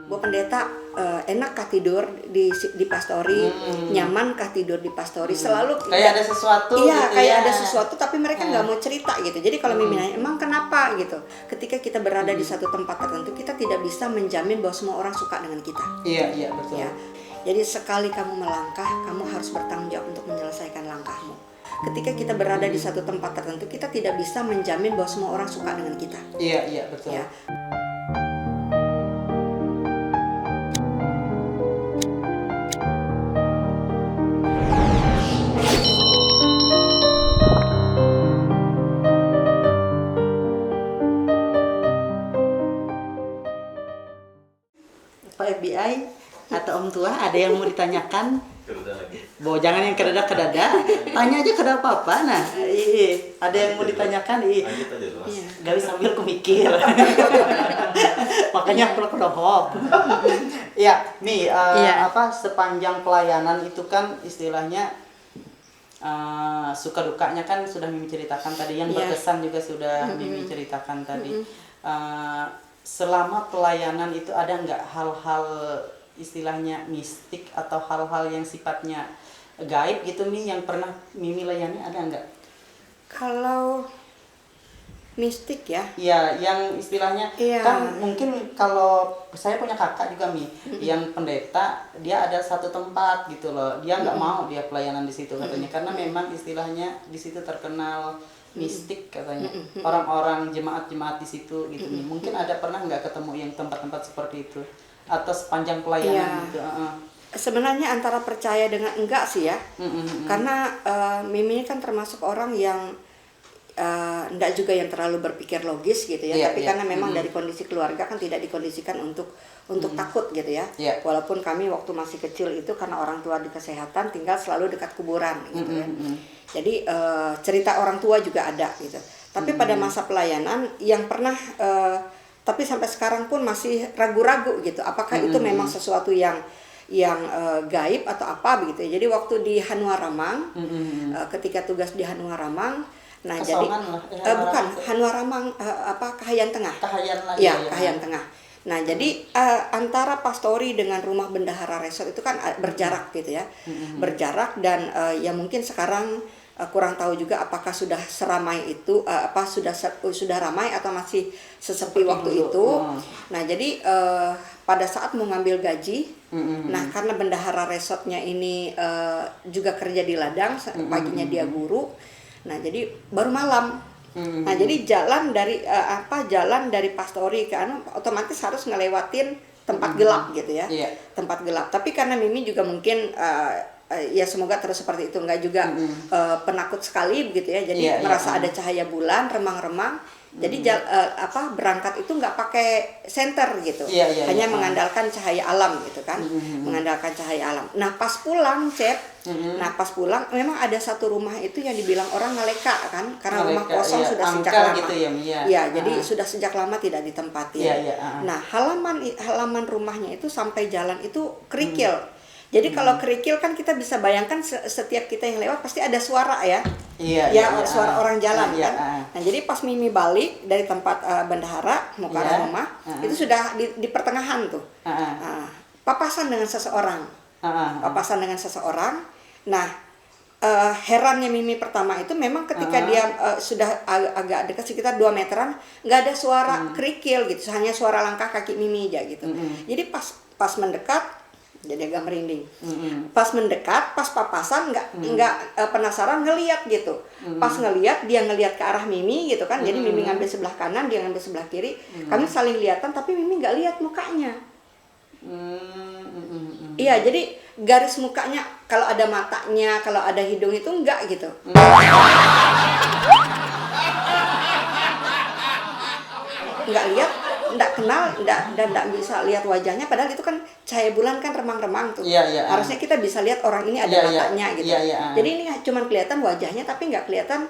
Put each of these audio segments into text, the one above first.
Bu Pendeta, enakkah tidur di pastori? Nyamankah tidur di pastori? Selalu kayak ada sesuatu iya, gitu kayak ya. ada sesuatu tapi mereka nggak mau cerita gitu. Jadi kalau Mimi nanya, emang kenapa gitu? Ketika kita berada di satu tempat tertentu, kita tidak bisa menjamin bahwa semua orang suka dengan kita. Iya betul Ya. Jadi sekali kamu melangkah, kamu harus bertanggung jawab untuk menyelesaikan langkahmu. Ketika kita berada di satu tempat tertentu, kita tidak bisa menjamin bahwa semua orang suka dengan kita. Iya betul Ya. Pak FBI atau Om Tua, ada yang mau ditanyakan? Bo, jangan yang kedada-kedada, tanya aja kada apa-apa. Nah, ada yang mau ditanyakan? Gak bisa sambil kumikir. Makanya aku hop. Ya, nih sepanjang pelayanan itu kan istilahnya suka dukanya kan sudah Mimi ceritakan tadi, yang berkesan juga sudah Mimi ceritakan tadi. Selama pelayanan itu ada nggak hal-hal istilahnya mistik atau hal-hal yang sifatnya gaib gitu nih yang pernah Mimi layani, ada nggak? Kalau mistik ya? Iya, yang istilahnya kan mungkin kalau saya punya kakak juga yang pendeta, dia ada satu tempat gitu loh, dia nggak mau dia pelayanan di situ katanya karena memang istilahnya di situ terkenal mistik katanya, orang-orang jemaat-jemaat di situ gitu nih. Mungkin ada pernah nggak ketemu yang tempat-tempat seperti itu atau sepanjang pelayanan gitu? Sebenarnya antara percaya dengan enggak sih ya, karena Mimi ini kan termasuk orang yang enggak juga yang terlalu berpikir logis gitu ya, tapi karena memang dari kondisi keluarga kan tidak dikondisikan untuk takut gitu ya. Walaupun kami waktu masih kecil itu karena orang tua di kesehatan tinggal selalu dekat kuburan gitu ya. Jadi cerita orang tua juga ada gitu. Tapi pada masa pelayanan yang pernah tapi sampai sekarang pun masih ragu-ragu gitu. Apakah itu memang sesuatu yang gaib atau apa begitu. Jadi waktu di Hanua Ramang, ketika tugas di Hanua Ramang, nah Kesongan jadi bukan Hanua Ramang Kahayan Tengah. Kahayan Tengah. Nah, jadi antara pastori dengan rumah bendahara resort itu kan berjarak gitu ya. Berjarak dan ya mungkin sekarang kurang tahu juga apakah sudah seramai itu sudah ramai atau masih sesepi waktu itu. Nah, jadi pada saat mau ngambil gaji, nah karena bendahara resortnya ini juga kerja di ladang, paginya dia guru. Nah, jadi baru malam. Nah, jadi jalan dari pastori ke otomatis harus ngelewatin tempat gelap gitu ya. Tempat gelap. Tapi karena Mimi juga mungkin ya semoga terus seperti itu, enggak juga penakut sekali begitu ya. Jadi merasa ada cahaya bulan remang-remang. Jadi berangkat itu nggak pakai senter gitu, hanya mengandalkan cahaya alam gitu kan, mengandalkan cahaya alam. Nah pas pulang pas pulang memang ada satu rumah itu yang dibilang orang ngaleka kan, karena rumah kosong sudah sejak lama. Gitu jadi sudah sejak lama tidak ditempati. Nah halaman rumahnya itu sampai jalan itu kerikil. Jadi kalau kerikil kan kita bisa bayangkan setiap kita yang lewat pasti ada suara ya. Suara orang jalan kan. Nah, jadi pas Mimi balik dari tempat bendahara mau ke arah rumah, itu sudah di pertengahan tuh. Papasan dengan seseorang. Nah, herannya Mimi pertama itu memang ketika dia sudah agak dekat sekitar 2 meteran, nggak ada suara kerikil gitu, hanya suara langkah kaki Mimi aja gitu. Jadi pas mendekat jadi agak merinding. Pas mendekat, pas papasan nggak penasaran ngelihat gitu. Pas ngelihat, dia ngelihat ke arah Mimi gitu kan. Jadi Mimi ngambil sebelah kanan, dia ngambil sebelah kiri. Kami saling lihatan tapi Mimi nggak lihat mukanya. Iya, jadi garis mukanya kalau ada matanya, kalau ada hidung itu enggak gitu. Nggak lihat, nggak kenal, dan nggak bisa lihat wajahnya, padahal itu kan cahaya bulan kan remang-remang tuh. Harusnya kita bisa lihat orang ini ada matanya gitu. Jadi ini cuma kelihatan wajahnya tapi nggak kelihatan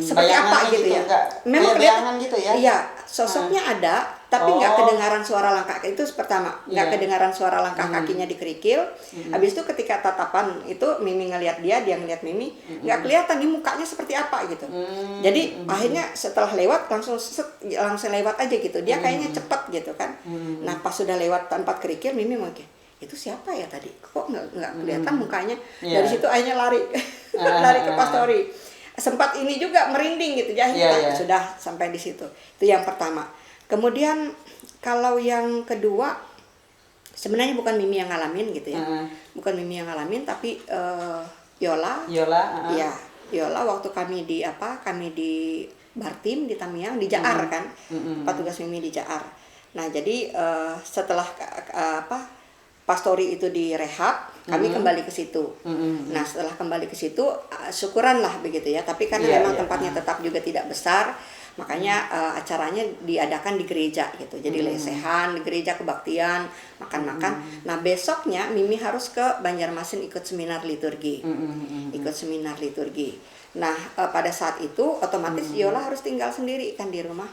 seperti apa gitu ya. Memang kelihatan gitu ya. Iya, sosoknya ada, tapi nggak kedengaran suara langkah itu pertama, nggak kedengaran suara langkah kakinya di kerikil. Habis itu ketika tatapan itu Mimi ngelihat dia ngelihat Mimi, nggak kelihatan nih mukanya seperti apa gitu. Jadi akhirnya setelah lewat langsung lewat aja gitu. Dia kayaknya cepet gitu kan. Nah pas sudah lewat tempat kerikil, Mimi mau itu siapa ya tadi? Kok nggak kelihatan mukanya? Dari situ akhirnya lari lari ke pastori. Sempat ini juga merinding gitu ya, sudah sampai di situ. Itu yang pertama. Kemudian kalau yang kedua sebenarnya bukan Mimi yang ngalamin gitu ya. Bukan Mimi yang ngalamin tapi Yola. Ya, Yola waktu kami di Bartim di Tamiang di Jaar kan. Petugas Mimi di Jaar. Nah, jadi setelah pastori itu direhab, kami kembali ke situ. Nah, setelah kembali ke situ, syukuran lah begitu ya. Tapi karena memang tempatnya tetap juga tidak besar, makanya acaranya diadakan di gereja gitu. Jadi lesehan di gereja, kebaktian, makan-makan. Nah, besoknya Mimi harus ke Banjarmasin ikut seminar liturgi. Ikut seminar liturgi. Nah, pada saat itu otomatis Yola harus tinggal sendiri kan di rumah.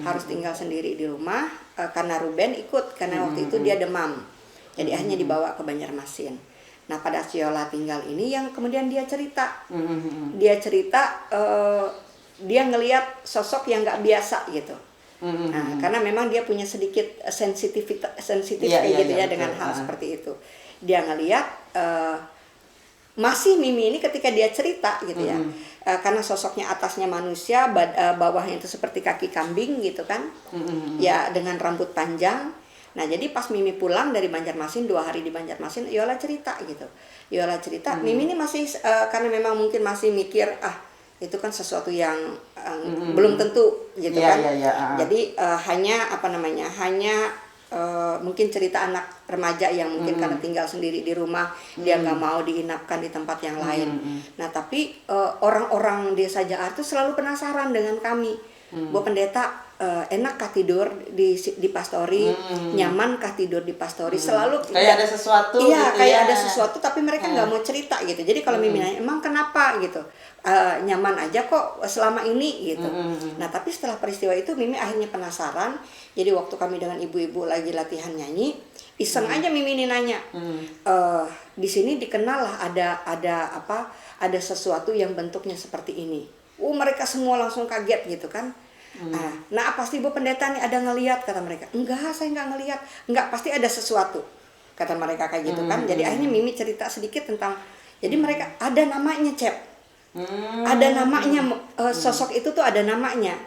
Harus tinggal sendiri di rumah karena Ruben ikut karena waktu itu dia demam. Jadi akhirnya dibawa ke Banjarmasin. Nah pada Yola tinggal ini yang kemudian dia cerita. Dia cerita dia ngelihat sosok yang nggak biasa gitu. Nah, karena memang dia punya sedikit sensitif kayak gitu ya dengan hal seperti itu. Dia ngelihat masih Mimi ini ketika dia cerita gitu ya. Karena sosoknya atasnya manusia, bawahnya itu seperti kaki kambing gitu kan. Ya dengan rambut panjang. Nah jadi pas Mimi pulang dari Banjarmasin 2 hari di Banjarmasin, Yola cerita gitu. Yola cerita, Mimi ini masih karena memang mungkin masih mikir itu kan sesuatu yang belum tentu gitu kan. Jadi hanya mungkin cerita anak remaja yang mungkin karena tinggal sendiri di rumah, dia nggak mau diinapkan di tempat yang lain. Nah tapi orang-orang desa Jaar itu selalu penasaran dengan kami. Bu Pendeta, enakkah tidur di pastori, nyamankah tidur di pastori, selalu kayak ada sesuatu iya gitu kayak ada sesuatu tapi mereka nggak mau cerita gitu. Jadi kalau Mimi nanya emang kenapa gitu, nyaman aja kok selama ini gitu. Nah tapi setelah peristiwa itu Mimi akhirnya penasaran. Jadi waktu kami dengan ibu-ibu lagi latihan nyanyi, iseng aja Mimi ini nanya, di sini dikenal lah ada sesuatu yang bentuknya seperti ini. Mereka semua langsung kaget gitu kan. Nah pasti Bu Pendeta nih ada ngelihat, kata mereka. Enggak, saya nggak ngelihat. Enggak, pasti ada sesuatu, kata mereka kayak gitu kan. Jadi akhirnya Mimi cerita sedikit tentang, jadi mereka ada namanya Cep. Ada namanya, sosok itu tuh ada namanya.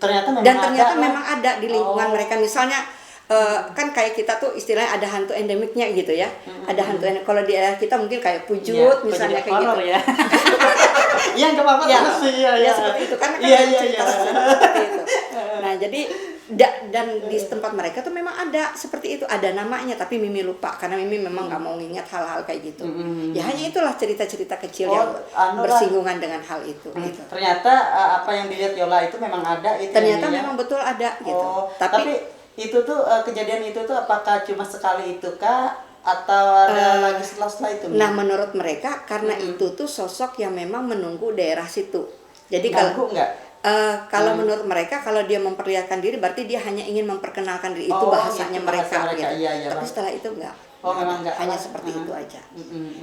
Ternyata memang dan ternyata memang ada di lingkungan mereka. Misalnya kan kayak kita tuh istilahnya ada hantu endemiknya gitu ya. Ada hantu endemik. Kalau di daerah kita mungkin kayak Pujut misalnya kayak gitu. Ya. Iya nggak apa-apa ya seperti itu kan cerita seperti itu. Nah jadi dan di tempat mereka tuh memang ada seperti itu, ada namanya tapi Mimi lupa karena Mimi memang nggak mau ngingat hal-hal kayak gitu. Ya hanya itulah cerita-cerita kecil yang bersinggungan dengan hal itu. Gitu. Ternyata apa yang dilihat Yola itu memang ada itu. Ternyata memang betul ada gitu. Tapi itu tuh kejadian itu tuh apakah cuma sekali itu kah? Atau ada lagi setelah itu? Nah menurut mereka karena itu tuh sosok yang memang menunggu daerah situ. Jadi kalau menurut mereka kalau dia memperlihatkan diri berarti dia hanya ingin memperkenalkan diri, itu bahasanya mereka. Gitu. Iya, tapi setelah itu enggak. Memang enggak. Hanya seperti itu aja.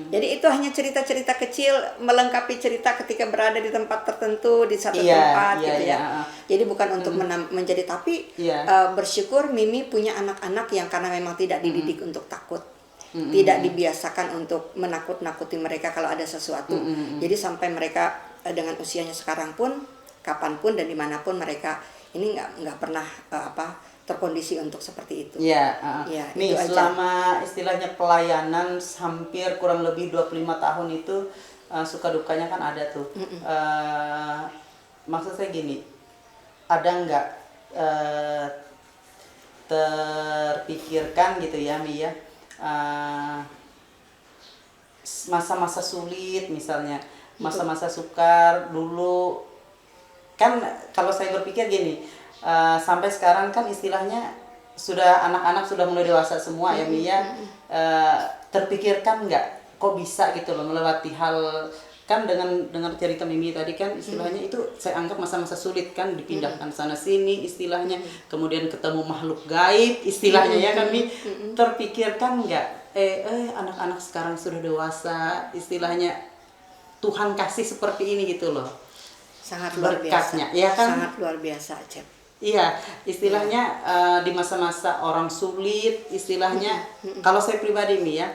Jadi itu hanya cerita-cerita kecil melengkapi cerita ketika berada di tempat tertentu di satu tempat gitu ya. Jadi bukan untuk menjadi tapi bersyukur Mimi punya anak-anak yang karena memang tidak dididik untuk takut. Tidak dibiasakan untuk menakut-nakuti mereka kalau ada sesuatu. Jadi sampai mereka dengan usianya sekarang pun, kapanpun dan dimanapun mereka ini nggak pernah terkondisi untuk seperti itu. Ya, nih selama istilahnya pelayanan hampir kurang lebih 25 tahun itu suka dukanya kan ada tuh. Maksud saya gini, ada nggak terpikirkan gitu ya Mi ya, masa-masa sulit misalnya, masa-masa sukar dulu kan. Kalau saya berpikir gini, sampai sekarang kan istilahnya sudah anak-anak sudah mulai dewasa semua ya Mi ya, terpikirkan nggak kok bisa gitu loh melewati hal kan dengan dengar cerita Mimi tadi kan istilahnya itu saya anggap masa-masa sulit kan, dipindahkan sana sini istilahnya, kemudian ketemu makhluk gaib istilahnya ya kan Mi. Terpikirkan nggak anak-anak sekarang sudah dewasa istilahnya Tuhan kasih seperti ini gitu loh, sangat luar berkatnya biasa ya kan, sangat luar biasa Cep. Iya, istilahnya di masa-masa orang sulit, istilahnya kalau saya pribadi nih ya,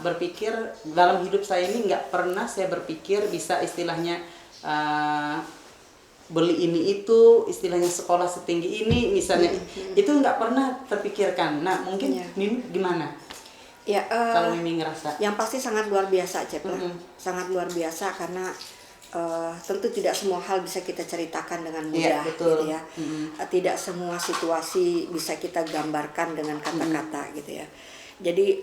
berpikir dalam hidup saya ini nggak pernah saya berpikir bisa istilahnya beli ini itu, istilahnya sekolah setinggi ini misalnya, itu nggak pernah terpikirkan. Nah mungkin Mimi gimana? Ya, kalau Mimi ngerasa? Yang pasti sangat luar biasa Cep lah, sangat luar biasa karena tentu tidak semua hal bisa kita ceritakan dengan mudah, gitu ya. Tidak semua situasi bisa kita gambarkan dengan kata-kata, gitu ya. Jadi,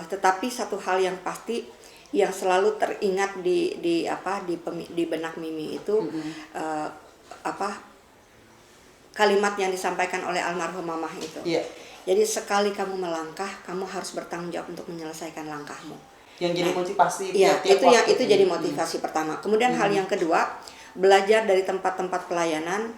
tetapi satu hal yang pasti yang selalu teringat di benak Mimi itu kalimat yang disampaikan oleh almarhum mamah itu. Jadi sekali kamu melangkah, kamu harus bertanggung jawab untuk menyelesaikan langkahmu. Yang jadi motivasi. Iya, itu jadi motivasi pertama. Kemudian hal yang kedua, belajar dari tempat-tempat pelayanan.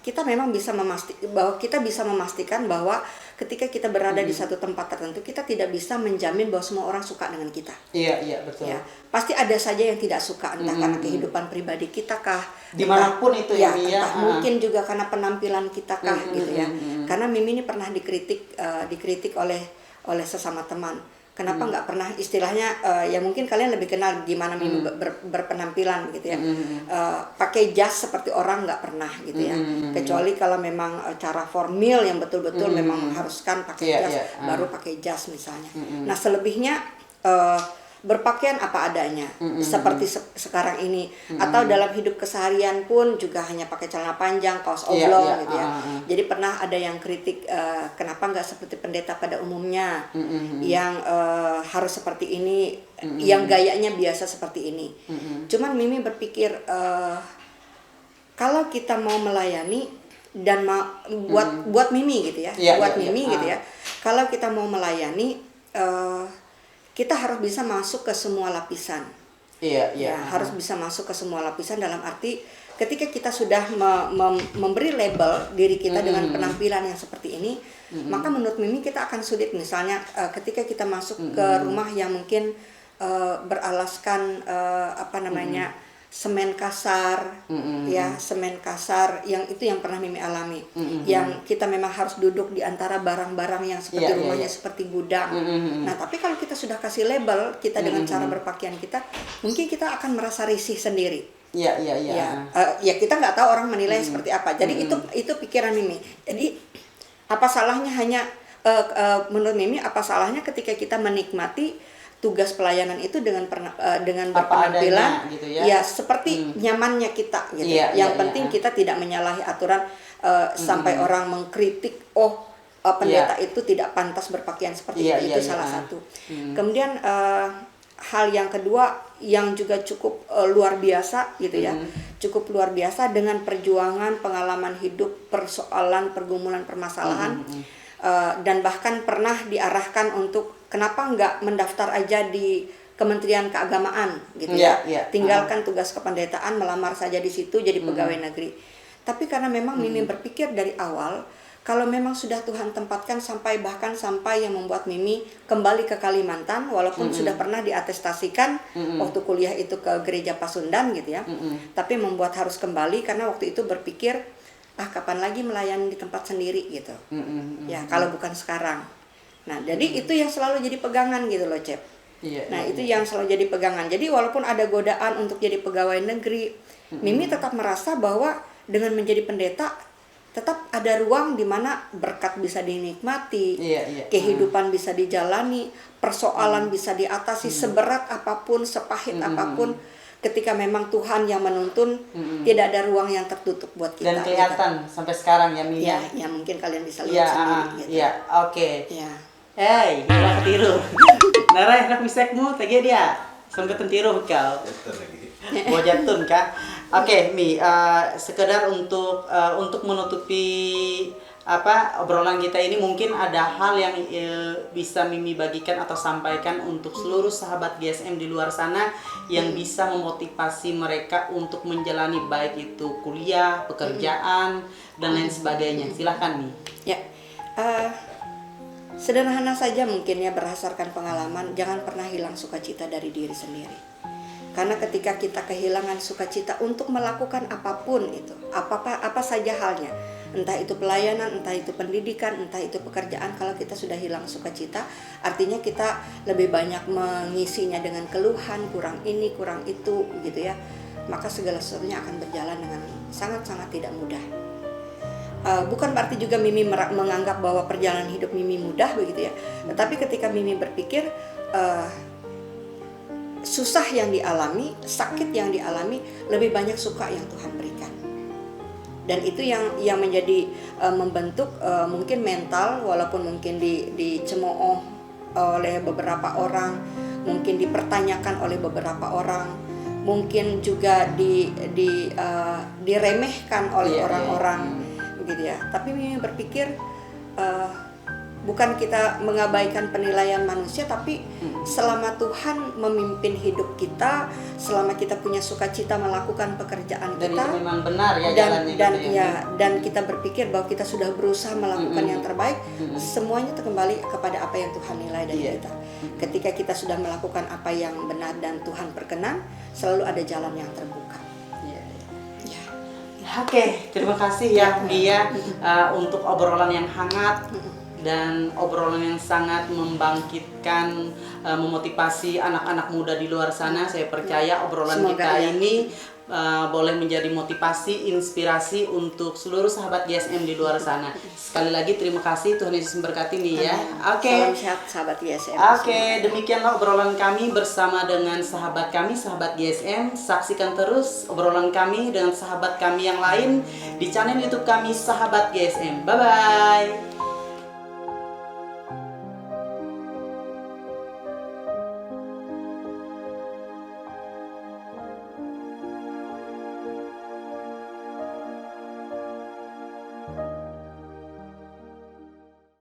Kita memang bisa memastikan bahwa ketika kita berada di satu tempat tertentu, kita tidak bisa menjamin bahwa semua orang suka dengan kita. Iya betul. Ya, pasti ada saja yang tidak suka, entah karena kehidupan pribadi kita kah, dimanapun itu ya, mungkin juga karena penampilan kita kah, gitu ya. Karena Mimi ini pernah dikritik oleh sesama teman. Kenapa nggak pernah istilahnya ya mungkin kalian lebih kenal gimana Mimi berpenampilan gitu ya, pakai jas seperti orang nggak pernah gitu ya, kecuali kalau memang cara formal yang betul-betul memang mengharuskan pakai jas, baru pakai jas misalnya. Nah selebihnya berpakaian apa adanya, seperti sekarang ini, atau dalam hidup keseharian pun juga hanya pakai celana panjang, kaos oblong gitu ya. Jadi pernah ada yang kritik, kenapa nggak seperti pendeta pada umumnya, yang harus seperti ini, yang gayanya biasa seperti ini. Cuman Mimi berpikir, kalau kita mau melayani dan buat Mimi gitu ya, Mimi gitu ya, kalau kita mau melayani, kita harus bisa masuk ke semua lapisan. Harus bisa masuk ke semua lapisan dalam arti ketika kita sudah memberi label diri kita dengan penampilan yang seperti ini, maka menurut Mimi kita akan sulit misalnya ketika kita masuk ke rumah yang mungkin beralaskan semen kasar, semen kasar, yang itu yang pernah Mimi alami, yang kita memang harus duduk di antara barang-barang yang seperti rumahnya seperti gudang. Nah, tapi kalau kita sudah kasih label kita dengan cara berpakaian kita, mungkin kita akan merasa risih sendiri. Ya kita nggak tahu orang menilai seperti apa. Jadi itu pikiran Mimi. Jadi apa salahnya menurut Mimi apa salahnya ketika kita menikmati tugas pelayanan itu dengan berpenampilan gitu ya seperti nyamannya kita gitu. Yang penting kita tidak menyalahi aturan sampai orang mengkritik pendeta itu tidak pantas berpakaian seperti itu salah satu. Kemudian hal yang kedua yang juga cukup luar biasa gitu ya, cukup luar biasa dengan perjuangan, pengalaman hidup, persoalan, pergumulan, permasalahan, dan bahkan pernah diarahkan untuk kenapa nggak mendaftar aja di Kementerian Keagamaan gitu ya, tinggalkan tugas kependetaan, melamar saja di situ jadi pegawai negeri. Tapi karena memang Mimi berpikir dari awal, kalau memang sudah Tuhan tempatkan sampai yang membuat Mimi kembali ke Kalimantan, walaupun sudah pernah diatestasikan waktu kuliah itu ke Gereja Pasundan gitu ya, tapi membuat harus kembali karena waktu itu berpikir kapan lagi melayani di tempat sendiri gitu, ya kalau bukan sekarang. Nah, jadi itu yang selalu jadi pegangan gitu loh, Cep. Itu yang selalu jadi pegangan. Jadi walaupun ada godaan untuk jadi pegawai negeri, Mimi tetap merasa bahwa dengan menjadi pendeta tetap ada ruang di mana berkat bisa dinikmati, kehidupan bisa dijalani, persoalan bisa diatasi seberat apapun, sepahit apapun. Ketika memang Tuhan yang menuntun, tidak ada ruang yang tertutup buat kita. Dan kelihatan sampai sekarang ya, Mimi. Ya mungkin kalian bisa lihat sendiri. Gitu. Oke. Hei, gila ketiru. Narai nak misekmu tege dia. Sampai ketiru kau. Mau jatun kah? Oke, Mi, sekedar untuk menutupi obrolan kita ini mungkin ada hal yang bisa Mimi bagikan atau sampaikan untuk seluruh sahabat GSM di luar sana yang bisa memotivasi mereka untuk menjalani baik itu kuliah, pekerjaan, dan lain sebagainya. Silahkan nih. Ya, sederhana saja mungkin ya, berdasarkan pengalaman, jangan pernah hilang sukacita dari diri sendiri. Karena ketika kita kehilangan sukacita untuk melakukan apapun itu, apa saja halnya, entah itu pelayanan, entah itu pendidikan, entah itu pekerjaan, kalau kita sudah hilang sukacita, artinya kita lebih banyak mengisinya dengan keluhan, kurang ini, kurang itu, gitu ya. Maka segala sesuatunya akan berjalan dengan sangat-sangat tidak mudah. Bukan berarti juga Mimi menganggap bahwa perjalanan hidup Mimi mudah begitu ya. Tetapi ketika Mimi berpikir susah yang dialami, sakit yang dialami, lebih banyak suka yang Tuhan berikan. Dan itu yang menjadi membentuk mungkin mental, walaupun mungkin dicemooh oleh beberapa orang, mungkin dipertanyakan oleh beberapa orang, mungkin juga diremehkan oleh orang-orang, gitu ya. Tapi Mimi berpikir bukan kita mengabaikan penilaian manusia, tapi selama Tuhan memimpin hidup kita, selama kita punya sukacita melakukan pekerjaan dan kita, itu memang benar ya jalannya dan gitu ya, dan kita berpikir bahwa kita sudah berusaha melakukan yang terbaik, semuanya kembali kepada apa yang Tuhan nilai dari kita. Ketika kita sudah melakukan apa yang benar dan Tuhan berkenan, selalu ada jalan yang terbuka. Oke, terima kasih ya Mia untuk obrolan yang hangat dan obrolan yang sangat membangkitkan, memotivasi anak-anak muda di luar sana. Saya percaya obrolan kita ini boleh menjadi motivasi, inspirasi untuk seluruh sahabat GSM di luar sana. Sekali lagi terima kasih, Tuhan Yesus memberkati nih ya. Salam sehat sahabat GSM. Demikianlah obrolan kami bersama dengan sahabat kami, sahabat GSM. Saksikan terus obrolan kami dengan sahabat kami yang lain di channel YouTube kami, Sahabat GSM. Bye bye.